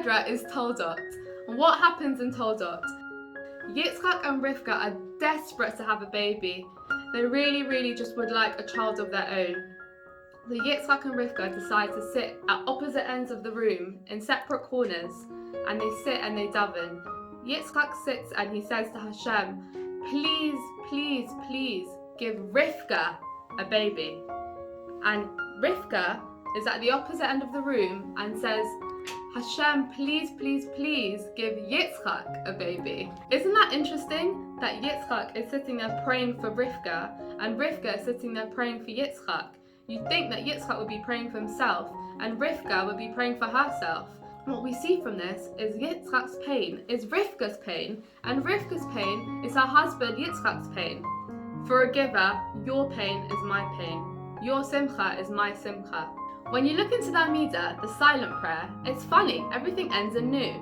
Kedra is Toldot. And what happens in Toldot? Yitzchak and Rivka are desperate to have a baby. They really just would like a child of their own. So Yitzchak and Rivka decide to sit at opposite ends of the room in separate corners, and they sit and they daven. Yitzchak sits and he says to Hashem, please give Rivka a baby. And Rivka is at the opposite end of the room and says, Hashem, please give Yitzchak a baby. Isn't that interesting that Yitzchak is sitting there praying for Rivka and Rivka is sitting there praying for Yitzchak? You'd think that Yitzchak would be praying for himself and Rivka would be praying for herself. What we see from this is Yitzchak's pain is Rivka's pain, and Rivka's pain is her husband Yitzchak's pain. For a giver, your pain is my pain. Your simcha is my simcha. When you look into the Amidah, the silent prayer, it's funny, everything ends in nu.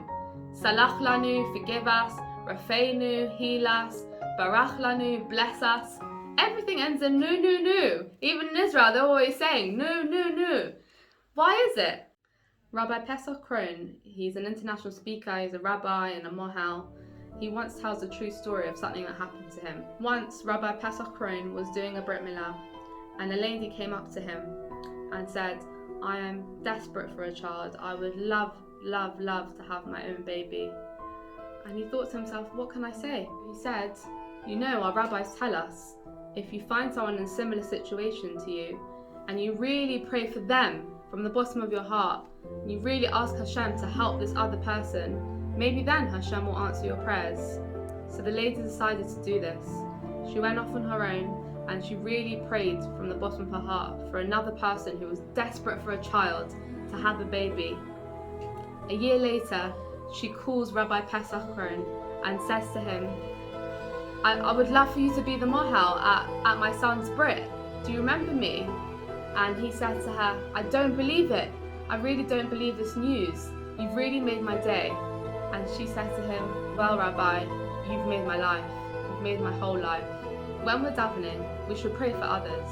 Salach lanu, forgive us, rafeinu, heal us, barach lanu, bless us. Everything ends in nu. Even in Israel, they're always saying nu. Why is it? Rabbi Pesach Keren, he's an international speaker, he's a rabbi and a mohel. He once tells a true story of something that happened to him. Once, Rabbi Pesach Keren was doing a brit milah, and a lady came up to him and said, I am desperate for a child. I would love to have my own baby. And he thought to himself, what can I say? He said, you know, our rabbis tell us, if you find someone in a similar situation to you, and you really pray for them from the bottom of your heart, and you really ask Hashem to help this other person, maybe then Hashem will answer your prayers. So the lady decided to do this. She went off on her own, and she really prayed from the bottom of her heart for another person who was desperate for a child to have a baby. A year later, she calls Rabbi Pesach Keren and says to him, I would love for you to be the mohel at my son's brit. Do you remember me? And he said to her, I don't believe it. I really don't believe this news. You've really made my day. And she said to him, well, Rabbi, you've made my life. You've made my whole life. When we're davening, we should pray for others.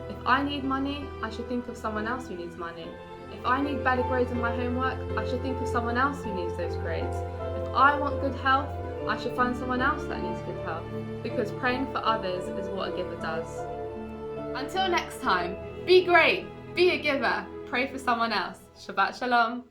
If I need money, I should think of someone else who needs money. If I need better grades in my homework, I should think of someone else who needs those grades. If I want good health, I should find someone else that needs good health. Because praying for others is what a giver does. Until next time, be great, be a giver, pray for someone else. Shabbat Shalom.